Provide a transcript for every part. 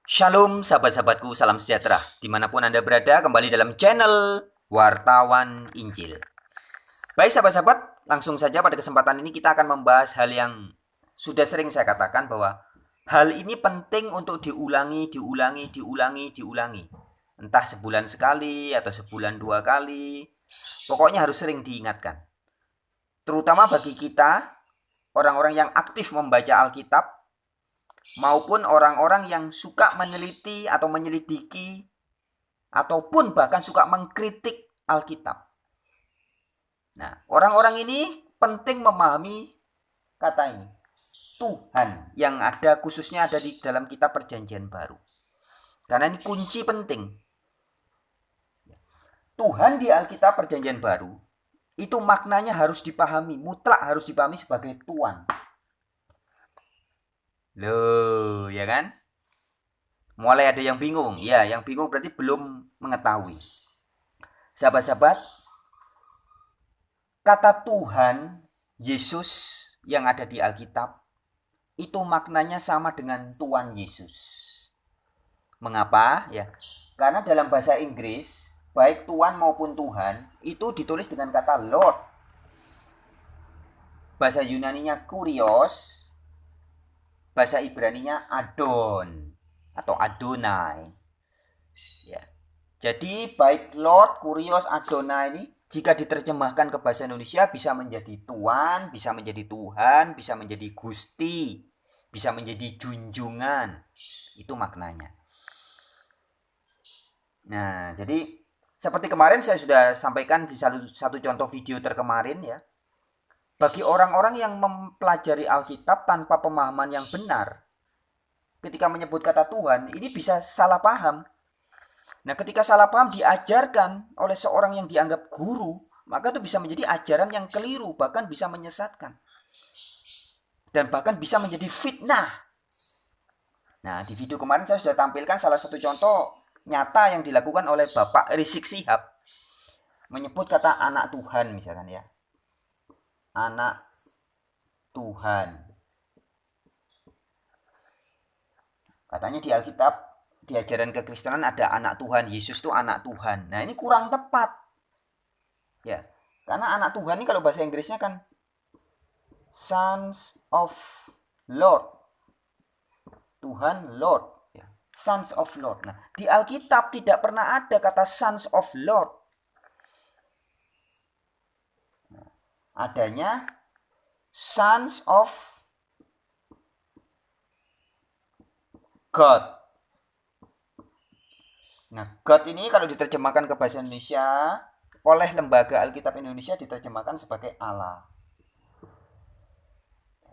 Shalom sahabat-sahabatku, salam sejahtera. Dimanapun Anda berada, kembali dalam channel Wartawan Injil. Baik sahabat-sahabat, langsung saja pada kesempatan ini kita akan membahas hal yang sudah sering saya katakan bahwa hal ini penting untuk diulangi. Entah sebulan sekali atau sebulan 2 kali. Pokoknya harus sering diingatkan. Terutama bagi kita, orang-orang yang aktif membaca Alkitab, maupun orang-orang yang suka meneliti atau menyelidiki ataupun bahkan suka mengkritik Alkitab. Nah, orang-orang ini penting memahami kata ini, Tuhan, yang ada khususnya ada di dalam kitab Perjanjian Baru. Karena ini kunci penting. Tuhan di Alkitab Perjanjian Baru itu maknanya harus dipahami, mutlak harus dipahami sebagai Tuhan. Loh, ya kan? Mulai ada yang bingung. Ya, yang bingung berarti belum mengetahui. Sahabat-sahabat, kata Tuhan, Yesus yang ada di Alkitab, itu maknanya sama dengan Tuhan Yesus. Mengapa? Ya, karena dalam bahasa Inggris, baik Tuhan maupun Tuhan, itu ditulis dengan kata Lord. Bahasa Yunaninya Kurios, bahasa Ibraninya Adon atau Adonai. Ya. Jadi baik Lord, Kurios, Adonai ini jika diterjemahkan ke bahasa Indonesia bisa menjadi Tuan, bisa menjadi Tuhan, bisa menjadi Gusti, bisa menjadi junjungan. Itu maknanya. Nah, jadi seperti kemarin saya sudah sampaikan di satu contoh video terkemarin ya. Bagi orang-orang yang mempelajari Alkitab tanpa pemahaman yang benar, ketika menyebut kata Tuhan, ini bisa salah paham. Nah, ketika salah paham diajarkan oleh seorang yang dianggap guru, maka itu bisa menjadi ajaran yang keliru, bahkan bisa menyesatkan. Dan bahkan bisa menjadi fitnah. Nah, di video kemarin saya sudah tampilkan salah satu contoh nyata yang dilakukan oleh Bapak Rizik Sihab. Menyebut kata anak Tuhan misalkan ya. Anak Tuhan. Katanya di Alkitab, di ajaran kekristenan ada anak Tuhan, Yesus itu anak Tuhan. Nah, ini kurang tepat. Ya, karena anak Tuhan ini kalau bahasa Inggrisnya kan Sons of Lord. Tuhan Lord, ya. Sons of Lord. Nah, di Alkitab tidak pernah ada kata Sons of Lord. Adanya Sons of God. Nah, God ini kalau diterjemahkan ke bahasa Indonesia oleh Lembaga Alkitab Indonesia diterjemahkan sebagai Allah.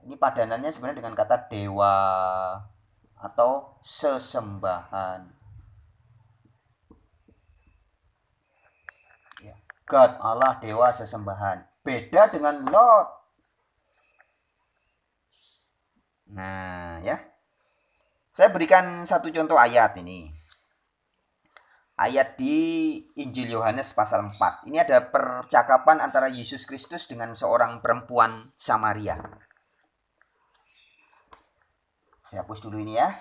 Ini padanannya sebenarnya dengan kata dewa atau sesembahan. God, Allah, dewa, sesembahan. Beda dengan Lord. Nah, ya. Saya berikan satu contoh ayat ini. Ayat di Injil Yohanes pasal 4. Ini ada percakapan antara Yesus Kristus dengan seorang perempuan Samaria. Saya hapus dulu ini ya.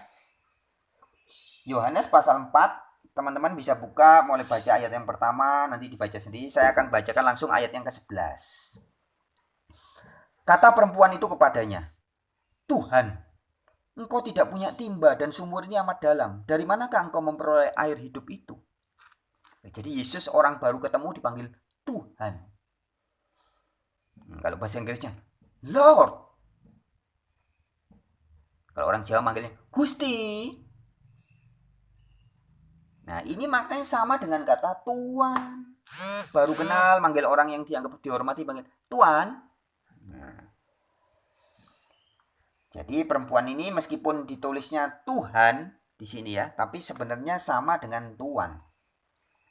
Yohanes pasal 4. Teman-teman bisa buka, mulai baca ayat yang pertama, nanti dibaca sendiri. Saya akan bacakan langsung ayat yang ke-11. Kata perempuan itu kepadanya, Tuhan, engkau tidak punya timba dan sumur ini amat dalam. Dari manakah engkau memperoleh air hidup itu? Jadi Yesus orang baru ketemu dipanggil Tuhan. Kalau bahasa Inggrisnya, Lord. Kalau orang Jawa manggilnya Gusti. Nah, ini maknanya sama dengan kata Tuan. Baru kenal, manggil orang yang dianggap dihormati, panggil Tuan. Nah. Jadi perempuan ini meskipun ditulisnya Tuhan di sini ya, tapi sebenarnya sama dengan Tuan.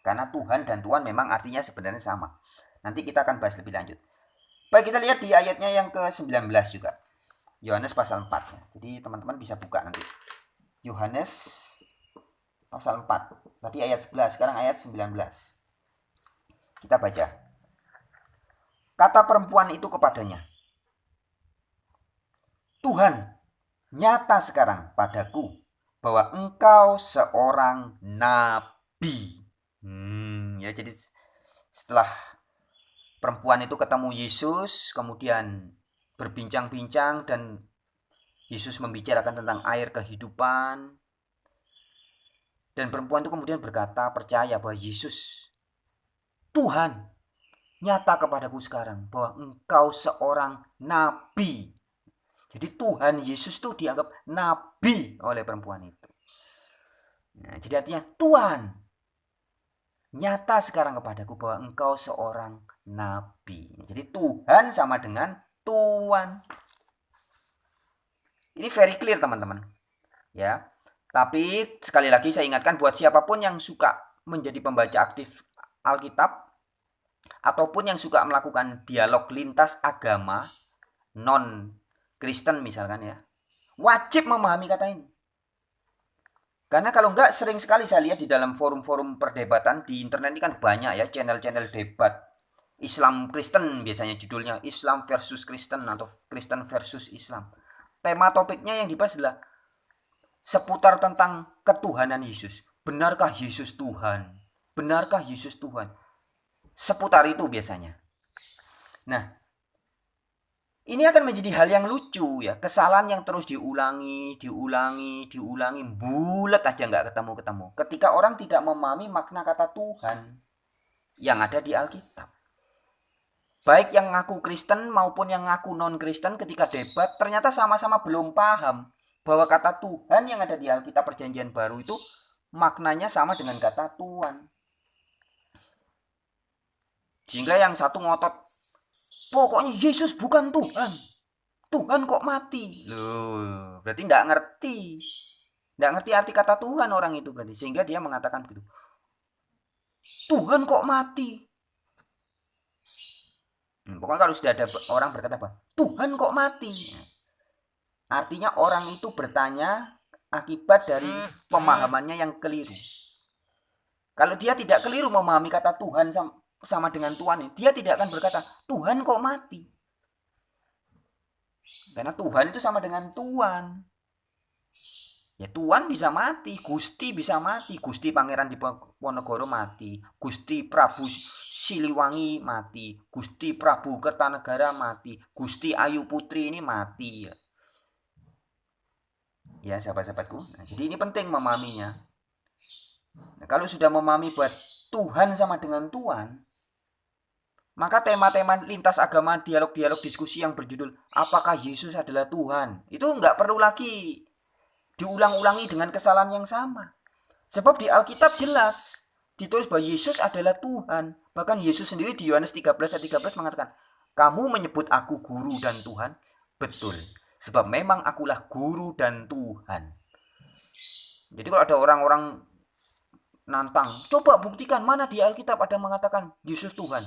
Karena Tuhan dan Tuan memang artinya sebenarnya sama. Nanti kita akan bahas lebih lanjut. Baik, kita lihat di ayatnya yang ke-19 juga. Yohanes pasal 4. Jadi teman-teman bisa buka nanti. Yohanes pasal 4. Tadi ayat 11, sekarang ayat 19. Kita baca. Kata perempuan itu kepadanya, Tuhan, nyata sekarang padaku bahwa engkau seorang nabi. Ya, jadi setelah perempuan itu ketemu Yesus, kemudian berbincang-bincang dan Yesus membicarakan tentang air kehidupan. Dan perempuan itu kemudian berkata, percaya bahwa Yesus, Tuhan, nyata kepadaku sekarang bahwa engkau seorang nabi. Jadi Tuhan Yesus itu dianggap nabi oleh perempuan itu. Nah, jadi artinya Tuhan, nyata sekarang kepadaku bahwa engkau seorang nabi. Jadi Tuhan sama dengan Tuhan. Ini very clear teman-teman. Ya. Tapi sekali lagi saya ingatkan buat siapapun yang suka menjadi pembaca aktif Alkitab ataupun yang suka melakukan dialog lintas agama non Kristen misalkan ya, wajib memahami kata ini. Karena kalau enggak, sering sekali saya lihat di dalam forum-forum perdebatan di internet ini kan banyak ya channel-channel debat Islam Kristen, biasanya judulnya Islam versus Kristen atau Kristen versus Islam. Tema topiknya yang dibahas adalah seputar tentang ketuhanan Yesus. Benarkah Yesus Tuhan? Benarkah Yesus Tuhan? Seputar itu biasanya. Nah, ini akan menjadi hal yang lucu ya. Kesalahan yang terus diulangi, bulat aja nggak ketemu-ketemu. Ketika orang tidak memahami makna kata Tuhan yang ada di Alkitab. Baik yang ngaku Kristen maupun yang ngaku non-Kristen ketika debat ternyata sama-sama belum paham bahwa kata Tuhan yang ada di Alkitab Perjanjian Baru itu maknanya sama dengan kata Tuhan. Sehingga yang satu ngotot, pokoknya Yesus bukan Tuhan. Tuhan kok mati? Loh, berarti enggak ngerti. Enggak ngerti arti kata Tuhan orang itu berarti. Sehingga dia mengatakan begitu. Tuhan kok mati? Pokoknya kalau sudah ada orang berkata apa? Tuhan kok mati? Artinya orang itu bertanya akibat dari pemahamannya yang keliru. Kalau dia tidak keliru memahami kata Tuhan sama dengan Tuhan, dia tidak akan berkata, Tuhan kok mati? Karena Tuhan itu sama dengan Tuhan. Ya Tuhan bisa mati, Gusti bisa mati, Gusti Pangeran Diponegoro mati, Gusti Prabu Siliwangi mati, Gusti Prabu Kertanegara mati, Gusti Ayu Putri ini mati. Ya sahabat-sahabatku, nah, jadi ini penting memahaminya. Nah, kalau sudah memahami buat Tuhan sama dengan Tuhan, maka tema-tema lintas agama, dialog-dialog diskusi yang berjudul apakah Yesus adalah Tuhan, itu nggak perlu lagi diulang-ulangi dengan kesalahan yang sama. Sebab di Alkitab jelas ditulis bahwa Yesus adalah Tuhan. Bahkan Yesus sendiri di Yohanes 13 ayat 13 mengatakan, kamu menyebut aku guru dan Tuhan? Betul, sebab memang akulah guru dan Tuhan. Jadi kalau ada orang-orang nantang, coba buktikan mana di Alkitab ada mengatakan Yesus Tuhan.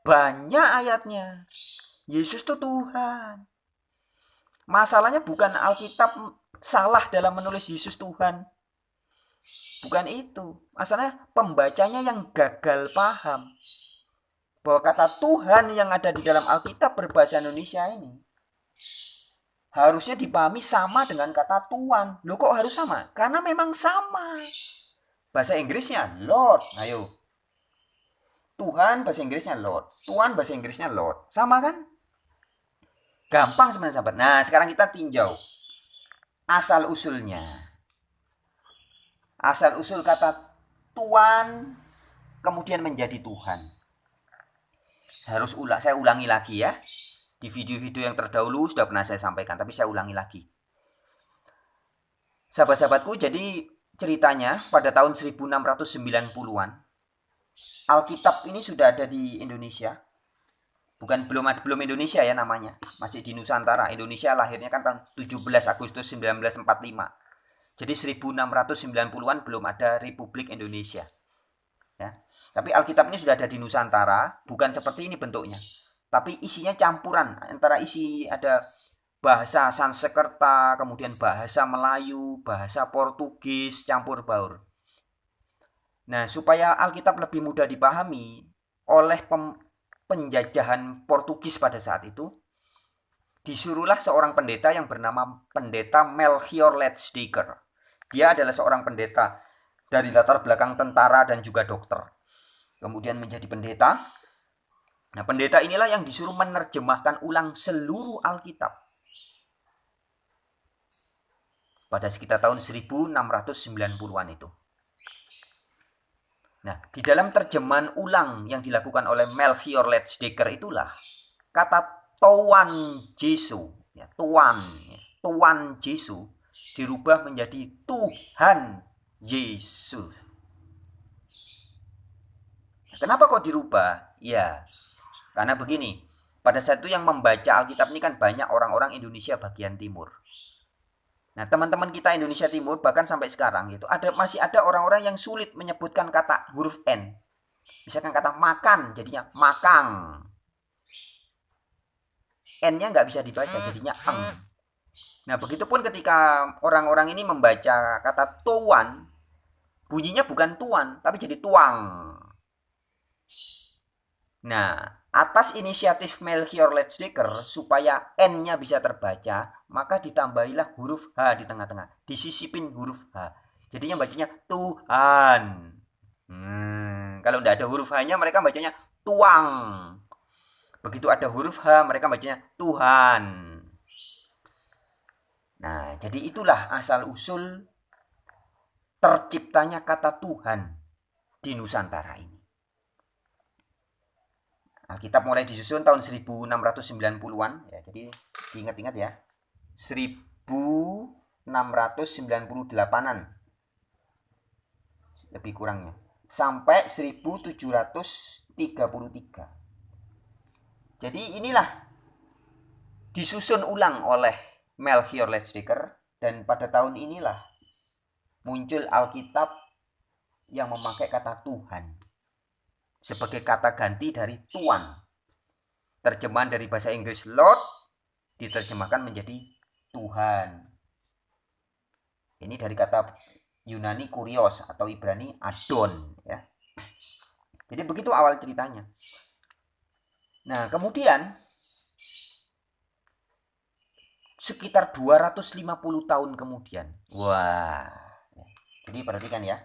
Banyak ayatnya. Yesus itu Tuhan. Masalahnya bukan Alkitab salah dalam menulis Yesus Tuhan. Bukan itu. Masalahnya pembacanya yang gagal paham bahwa kata Tuhan yang ada di dalam Alkitab berbahasa Indonesia ini harusnya dipahami sama dengan kata Tuhan. Loh kok harus sama? Karena memang sama. Bahasa Inggrisnya Lord. Ayo. Tuhan bahasa Inggrisnya Lord. Tuhan bahasa Inggrisnya Lord. Sama kan? Gampang sebenarnya sahabat. Nah sekarang kita tinjau asal usulnya. Asal usul kata Tuhan kemudian menjadi Tuhan. Saya ulangi lagi ya. Di video-video yang terdahulu sudah pernah saya sampaikan, tapi saya ulangi lagi. Sahabat-sahabatku, jadi ceritanya pada tahun 1690-an Alkitab ini sudah ada di Indonesia. Belum Indonesia ya namanya, masih di Nusantara. Indonesia lahirnya kan tahun 17 Agustus 1945. Jadi 1690-an belum ada Republik Indonesia. Ya. Tapi Alkitab ini sudah ada di Nusantara, bukan seperti ini bentuknya. Tapi isinya campuran antara ada bahasa Sanskerta, kemudian bahasa Melayu, bahasa Portugis, campur baur. Nah, supaya Alkitab lebih mudah dipahami oleh penjajahan Portugis pada saat itu, disuruhlah seorang pendeta yang bernama Pendeta Melchior Ledsdecker. Dia adalah seorang pendeta dari latar belakang tentara dan juga dokter. Kemudian menjadi pendeta. Nah, pendeta inilah yang disuruh menerjemahkan ulang seluruh Alkitab pada sekitar tahun 1690-an itu. Nah, di dalam terjemahan ulang yang dilakukan oleh Melchior Letsdecker itulah kata Tuan Yesus, ya, Tuan Yesus dirubah menjadi Tuhan Yesus. Kenapa kok dirubah? Ya, karena begini, pada saat itu yang membaca Alkitab ini kan banyak orang-orang Indonesia bagian timur. Nah, teman-teman kita Indonesia Timur bahkan sampai sekarang gitu, masih ada orang-orang yang sulit menyebutkan kata huruf N. Misalkan kata makan jadinya makang. N-nya nggak bisa dibaca jadinya eng. Nah, begitupun ketika orang-orang ini membaca kata tuan, bunyinya bukan tuan tapi jadi tuang. Nah, atas inisiatif Melchior Letsdecker supaya N-nya bisa terbaca, maka ditambahilah huruf H di tengah-tengah. Disisipin huruf H. Jadinya bacanya Tuhan. Kalau tidak ada huruf H-nya, mereka bacanya tuang. Begitu ada huruf H, mereka bacanya Tuhan. Nah, jadi itulah asal-usul terciptanya kata Tuhan di Nusantara ini. Alkitab mulai disusun tahun 1690-an ya. Jadi diingat-ingat ya. 1698-an. Lebih kurangnya. Sampai 1733. Jadi inilah disusun ulang oleh Melchior Letsdecker dan pada tahun inilah muncul Alkitab yang memakai kata Tuhan sebagai kata ganti dari tuan. Terjemahan dari bahasa Inggris Lord diterjemahkan menjadi Tuhan. Ini dari kata Yunani kurios atau Ibrani adon ya. Jadi begitu awal ceritanya. Nah, kemudian sekitar 250 tahun kemudian. Wah. Jadi perhatikan ya.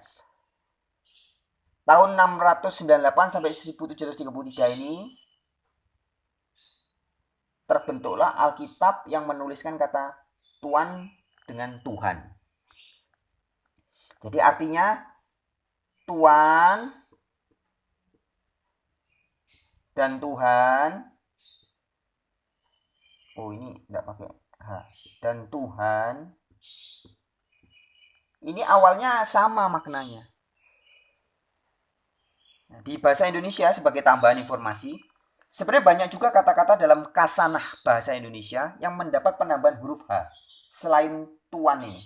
Tahun 698 sampai 1733 ini terbentuklah Alkitab yang menuliskan kata Tuan dengan Tuhan. Jadi artinya Tuan dan Tuhan. Oh, ini enggak pakai H. Dan Tuhan. Ini awalnya sama maknanya. Di bahasa Indonesia sebagai tambahan informasi, sebenarnya banyak juga kata-kata dalam kasanah bahasa Indonesia yang mendapat penambahan huruf H selain tuan ini.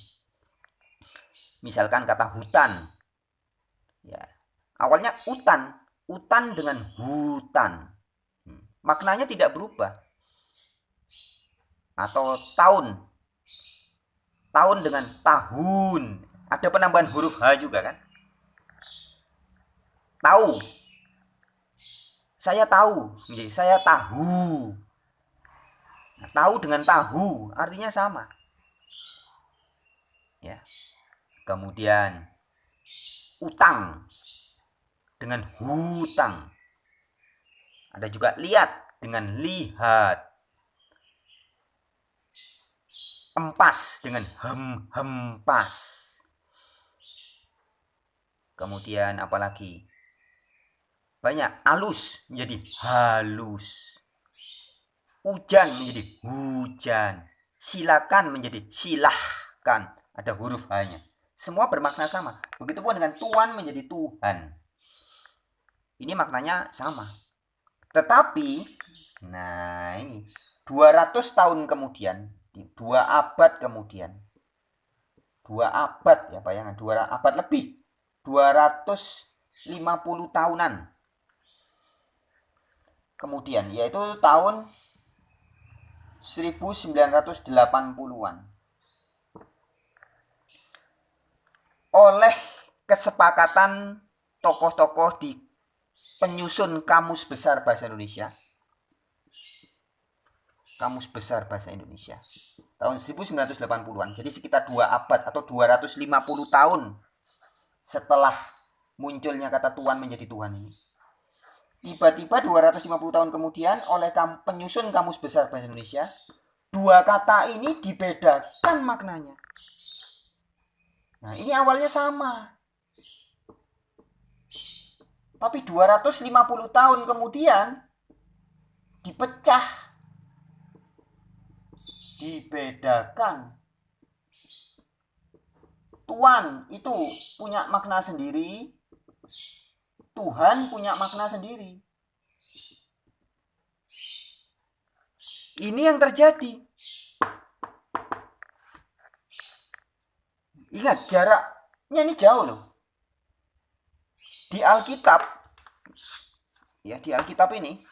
Misalkan kata hutan. Ya. Awalnya utan dengan hutan. Maknanya tidak berubah. Atau tahun dengan tahun. Ada penambahan huruf H juga kan? Tahu. Saya tahu. Saya tahu. Nah, tahu dengan tahu artinya sama. Ya. Kemudian utang dengan hutang. Ada juga lihat dengan lihat. Empas dengan hempas. Kemudian apalagi? Banyak. Alus menjadi halus. Hujan menjadi hujan. Silakan menjadi silahkan. Ada huruf H-nya. Semua bermakna sama. Begitupun dengan Tuhan menjadi Tuhan. Ini maknanya sama. Tetapi, nah ini 200 tahun kemudian, 2 abad kemudian, 2 abad ya bayangan, 2 abad lebih, 250 tahunan kemudian, yaitu tahun 1980-an, oleh kesepakatan tokoh-tokoh di penyusun Kamus Besar Bahasa Indonesia, tahun 1980-an. Jadi sekitar 2 abad atau 250 tahun setelah munculnya kata Tuhan menjadi Tuhan ini. Tiba-tiba 250 tahun kemudian oleh penyusun Kamus Besar Bahasa Indonesia, dua kata ini dibedakan maknanya. Nah, ini awalnya sama. Tapi 250 tahun kemudian dipecah, dibedakan. Tuhan itu punya makna sendiri, Tuhan punya makna sendiri. Ini yang terjadi. Ingat, jaraknya ini jauh loh. Di Alkitab, ya di Alkitab ini,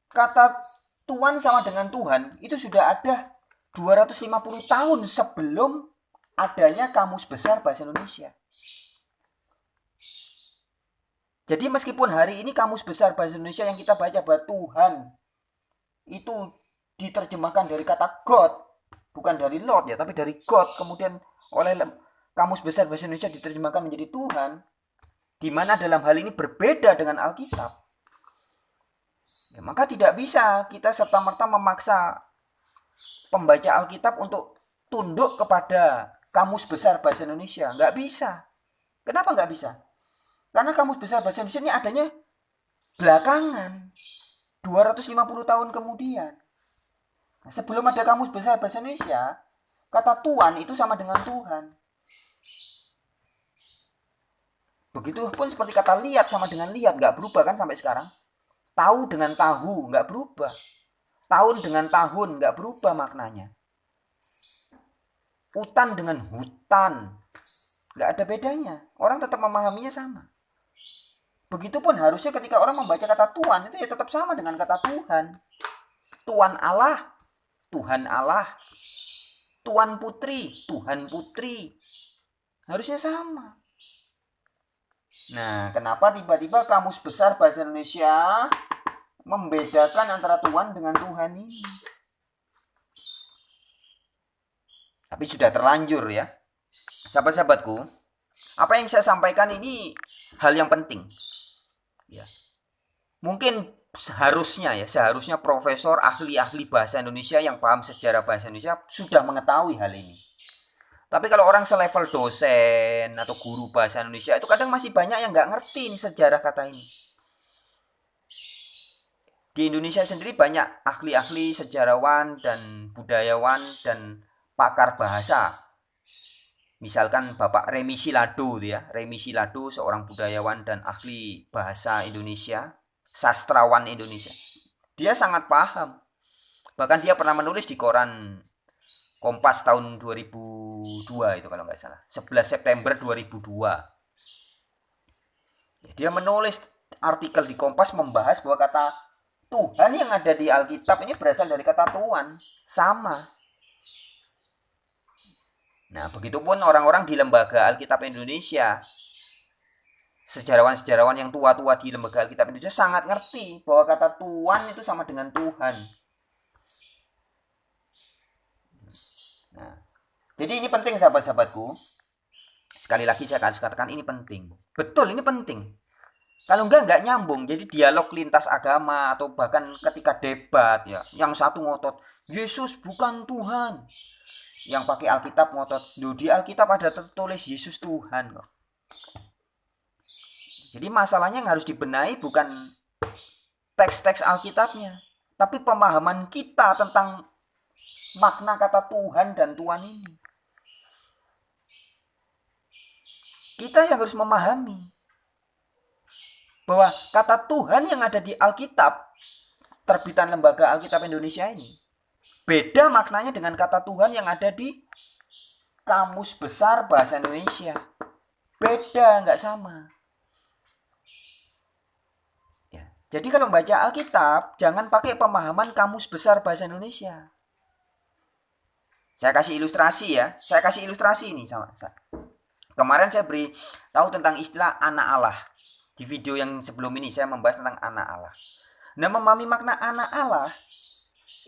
kata Tuhan sama dengan Tuhan itu sudah ada 250 tahun sebelum adanya Kamus Besar Bahasa Indonesia. Jadi meskipun hari ini Kamus Besar Bahasa Indonesia yang kita baca bahwa Tuhan itu diterjemahkan dari kata God, bukan dari Lord ya, tapi dari God, kemudian oleh Kamus Besar Bahasa Indonesia diterjemahkan menjadi Tuhan, di mana dalam hal ini berbeda dengan Alkitab. Ya, maka tidak bisa kita serta-merta memaksa pembaca Alkitab untuk tunduk kepada Kamus Besar Bahasa Indonesia. Nggak bisa. Kenapa nggak bisa? Karena Kamus Besar Bahasa Indonesia ini adanya belakangan, 250 tahun kemudian. Nah, sebelum ada Kamus Besar Bahasa Indonesia, kata Tuhan itu sama dengan Tuhan. Begitupun seperti kata lihat sama dengan lihat, nggak berubah kan sampai sekarang. Tahu dengan tahu nggak berubah. Tahun dengan tahun nggak berubah maknanya. Hutan dengan hutan nggak ada bedanya. Orang tetap memahaminya sama. Begitupun harusnya ketika orang membaca kata Tuhan itu ya tetap sama dengan kata Tuhan. Tuhan Allah, Tuhan Allah. Tuhan Putri, Tuhan Putri. Harusnya sama. Nah, kenapa tiba-tiba Kamus Besar Bahasa Indonesia membedakan antara Tuhan dengan Tuhan ini? Tapi sudah terlanjur ya. Sahabat-sahabatku, apa yang saya sampaikan ini hal yang penting. Ya. Mungkin seharusnya profesor ahli-ahli bahasa Indonesia yang paham sejarah bahasa Indonesia sudah mengetahui hal ini. Tapi kalau orang selevel dosen atau guru bahasa Indonesia itu kadang masih banyak yang nggak ngerti nih sejarah kata ini. Di Indonesia sendiri banyak ahli-ahli sejarawan dan budayawan dan pakar bahasa. Misalkan Bapak Remi Silado ya, Remi Silado seorang budayawan dan ahli bahasa Indonesia, sastrawan Indonesia. Dia sangat paham. Bahkan dia pernah menulis di koran Kompas tahun 2002 itu kalau nggak salah. 11 September 2002. Dia menulis artikel di Kompas membahas bahwa kata Tuhan yang ada di Alkitab ini berasal dari kata Tuhan. Sama. Nah, begitupun orang-orang di Lembaga Alkitab Indonesia. Sejarawan-sejarawan yang tua-tua di Lembaga Alkitab Indonesia sangat ngerti bahwa kata Tuhan itu sama dengan Tuhan. Nah, jadi ini penting sahabat-sahabatku. Sekali lagi saya akan katakan ini penting. Betul, ini penting. Kalau nggak nyambung. Jadi dialog lintas agama atau bahkan ketika debat ya, yang satu ngotot Yesus bukan Tuhan, yang pakai Alkitab ngotot di Alkitab ada tertulis Yesus Tuhan kok. Jadi masalahnya yang harus dibenahi bukan teks-teks Alkitabnya, tapi pemahaman kita tentang makna kata Tuhan dan Tuhan ini. Kita yang harus memahami bahwa kata Tuhan yang ada di Alkitab terbitan Lembaga Alkitab Indonesia ini beda maknanya dengan kata Tuhan yang ada di Kamus Besar Bahasa Indonesia. Beda, nggak sama. Ya. Jadi kalau membaca Alkitab jangan pakai pemahaman Kamus Besar Bahasa Indonesia. Saya kasih ilustrasi ya. Saya kasih ilustrasi ini sama. Kemarin saya beri tahu tentang istilah anak Allah. Di video yang sebelum ini saya membahas tentang anak Allah. Nah, memahami makna anak Allah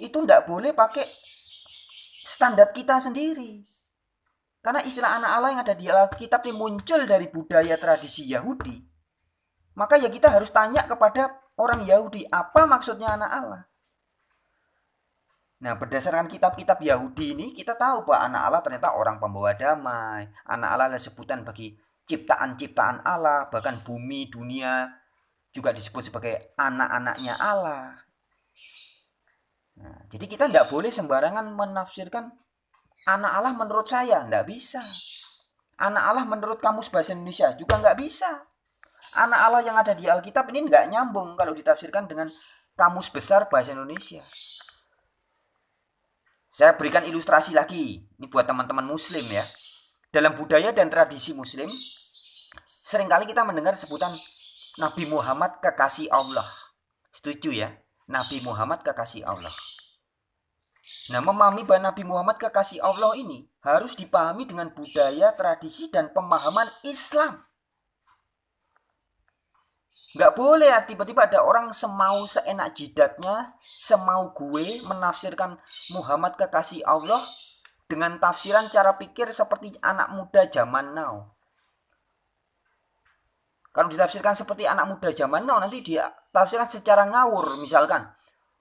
itu tidak boleh pakai standar kita sendiri. Karena istilah anak Allah yang ada di Alkitab ini muncul dari budaya tradisi Yahudi. Maka ya kita harus tanya kepada orang Yahudi, apa maksudnya anak Allah? Nah, berdasarkan kitab-kitab Yahudi ini, kita tahu bahwa anak Allah ternyata orang pembawa damai. Anak Allah adalah sebutan bagi ciptaan-ciptaan Allah, bahkan bumi, dunia juga disebut sebagai anak-anaknya Allah. Nah, jadi kita tidak boleh sembarangan menafsirkan anak Allah menurut saya, tidak bisa. Anak Allah menurut Kamus Bahasa Indonesia juga nggak bisa. Anak Allah yang ada di Alkitab ini nggak nyambung kalau ditafsirkan dengan Kamus Besar Bahasa Indonesia. Saya berikan ilustrasi lagi, ini buat teman-teman muslim ya. Dalam budaya dan tradisi muslim, seringkali kita mendengar sebutan Nabi Muhammad kekasih Allah. Setuju ya? Nabi Muhammad kekasih Allah. Nah, memahami bahwa Nabi Muhammad kekasih Allah ini harus dipahami dengan budaya, tradisi, dan pemahaman Islam. Nggak boleh ya tiba-tiba ada orang semau seenak jidatnya, semau gue menafsirkan Muhammad kekasih Allah dengan tafsiran cara pikir seperti anak muda zaman now. Kalau ditafsirkan seperti anak muda zaman now, nanti dia tafsirkan secara ngawur. Misalkan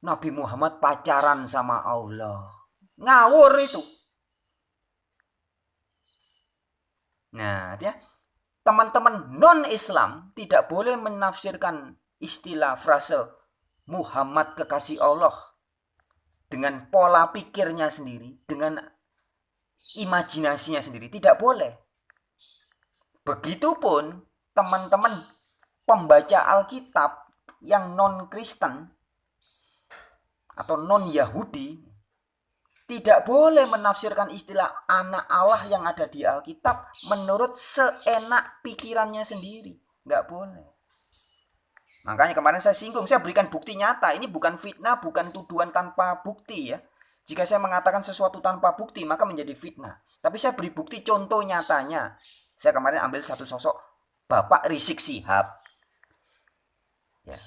Nabi Muhammad pacaran sama Allah, ngawur itu. Nah, ya, teman-teman non-Islam tidak boleh menafsirkan istilah frase Muhammad kekasih Allah dengan pola pikirnya sendiri, dengan imajinasinya sendiri. Tidak boleh. Begitupun teman-teman pembaca Alkitab yang non-Kristen atau non-Yahudi tidak boleh menafsirkan istilah anak Allah yang ada di Alkitab menurut seenak pikirannya sendiri. Nggak boleh. Makanya kemarin saya singgung, saya berikan bukti nyata. Ini bukan fitnah, bukan tuduhan tanpa bukti ya. Jika saya mengatakan sesuatu tanpa bukti, maka menjadi fitnah. Tapi saya beri bukti contoh nyatanya. Saya kemarin ambil satu sosok Bapak Rizik Syihab. Ya.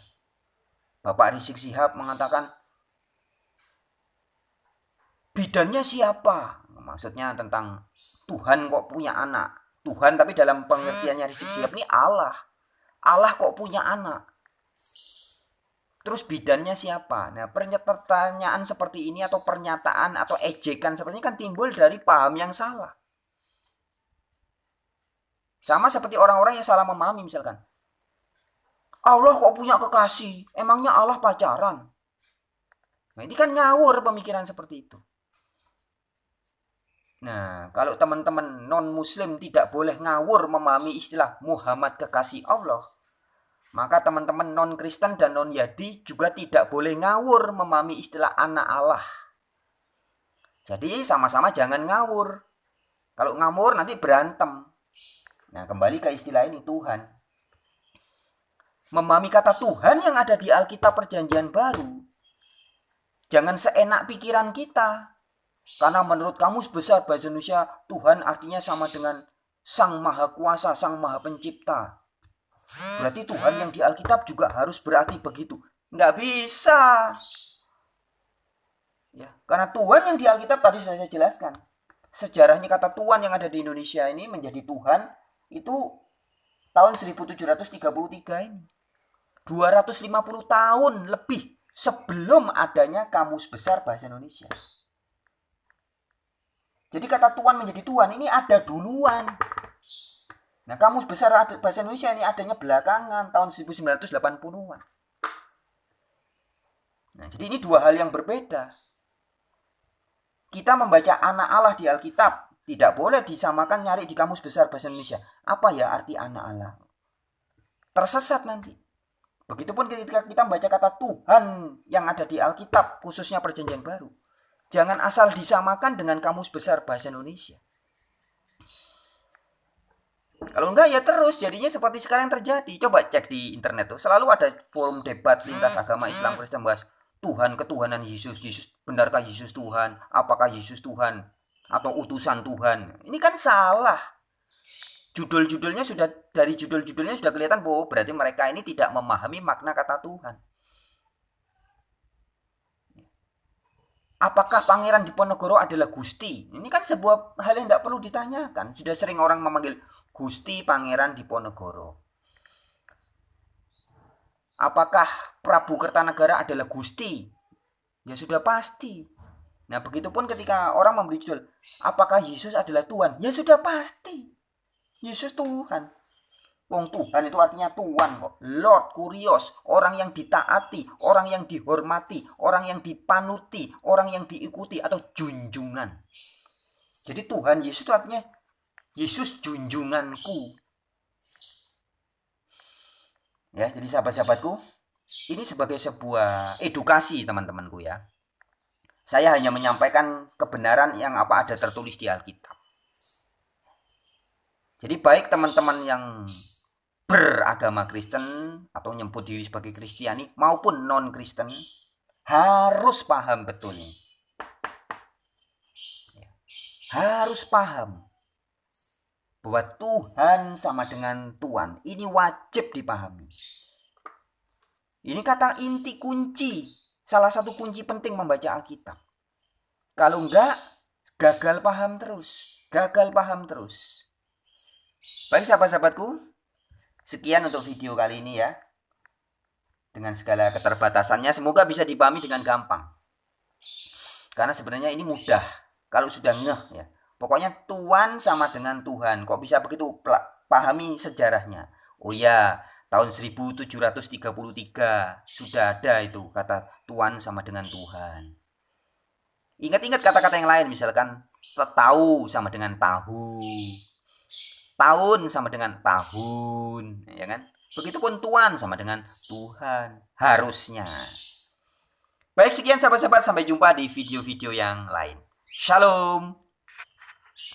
Bapak Rizik Syihab mengatakan, bidannya siapa? Maksudnya tentang Tuhan kok punya anak. Tuhan tapi dalam pengertiannya Rizik Syihab ini Allah. Allah kok punya anak. Terus bidannya siapa? Nah, pertanyaan seperti ini atau pernyataan atau ejekan seperti ini kan timbul dari paham yang salah. Sama seperti orang-orang yang salah memahami misalkan. Allah kok punya kekasih? Emangnya Allah pacaran? Nah, ini kan ngawur pemikiran seperti itu. Nah, kalau teman-teman non-muslim tidak boleh ngawur memahami istilah Muhammad kekasih Allah, maka teman-teman non-Kristen dan non-Yahudi juga tidak boleh ngawur memahami istilah anak Allah. Jadi sama-sama jangan ngawur. Kalau ngawur nanti berantem. Nah, kembali ke istilah ini, Tuhan. Memahami kata Tuhan yang ada di Alkitab Perjanjian Baru, jangan seenak pikiran kita. Karena menurut Kamus Besar Bahasa Indonesia, Tuhan artinya sama dengan Sang Maha Kuasa, Sang Maha Pencipta. Berarti Tuhan yang di Alkitab juga harus berarti begitu. Nggak bisa. Ya, karena Tuhan yang di Alkitab tadi sudah saya jelaskan. Sejarahnya kata Tuhan yang ada di Indonesia ini menjadi Tuhan itu tahun 1733 ini. 250 tahun lebih sebelum adanya Kamus Besar Bahasa Indonesia. Jadi kata Tuhan menjadi Tuhan ini ada duluan. Nah, Kamus Besar Bahasa Indonesia ini adanya belakangan tahun 1980-an. Nah, jadi ini dua hal yang berbeda. Kita membaca anak Allah di Alkitab tidak boleh disamakan nyari di Kamus Besar Bahasa Indonesia. Apa ya arti anak Allah? Tersesat nanti. Begitupun ketika kita membaca kata Tuhan yang ada di Alkitab, khususnya Perjanjian Baru. Jangan asal disamakan dengan Kamus Besar Bahasa Indonesia. Kalau enggak ya terus jadinya seperti sekarang yang terjadi. Coba cek di internet tuh. Selalu ada forum debat lintas agama Islam Kristen bahas Tuhan, ketuhanan Yesus. Yesus, benarkah Yesus Tuhan? Apakah Yesus Tuhan? Atau utusan Tuhan? Ini kan salah. Judul-judulnya sudah, dari judul-judulnya sudah kelihatan bahwa berarti mereka ini tidak memahami makna kata Tuhan. Apakah Pangeran Diponegoro adalah Gusti? Ini kan sebuah hal yang tidak perlu ditanyakan. Sudah sering orang memanggil Gusti Pangeran Diponegoro. Apakah Prabu Kertanegara adalah Gusti? Ya sudah pasti. Nah, begitupun ketika orang memberi judul, apakah Yesus adalah Tuhan? Ya sudah pasti. Yesus Tuhan. Wong Tuhan itu artinya Tuhan kok. Lord, Kurios, orang yang ditaati, orang yang dihormati, orang yang dipanuti, orang yang diikuti atau junjungan. Jadi Tuhan Yesus itu artinya Yesus junjunganku. Ya, jadi sahabat-sahabatku, ini sebagai sebuah edukasi teman-temanku ya. Saya hanya menyampaikan kebenaran yang apa ada tertulis di Alkitab. Jadi baik teman-teman yang beragama Kristen atau nyebut diri sebagai Kristiani maupun non-Kristen harus paham betul ini. Harus paham bahwa Tuhan sama dengan Tuhan. Ini wajib dipahami. Ini kata inti kunci, salah satu kunci penting membaca Alkitab. Kalau enggak, gagal paham terus. Baik sahabat-sahabatku, sekian untuk video kali ini ya. Dengan segala keterbatasannya, semoga bisa dipahami dengan gampang. Karena sebenarnya ini mudah kalau sudah ngeh ya. Pokoknya Tuhan sama dengan Tuhan. Kok bisa begitu? Pahami sejarahnya. Oh ya, tahun 1733 sudah ada itu kata Tuhan sama dengan Tuhan. Ingat-ingat kata-kata yang lain, misalkan tahu sama dengan tahu. Tahun sama dengan tahun, ya kan? Begitupun Tuhan sama dengan Tuhan, harusnya. Baik, sekian sahabat-sahabat, sampai jumpa di video-video yang lain. Shalom.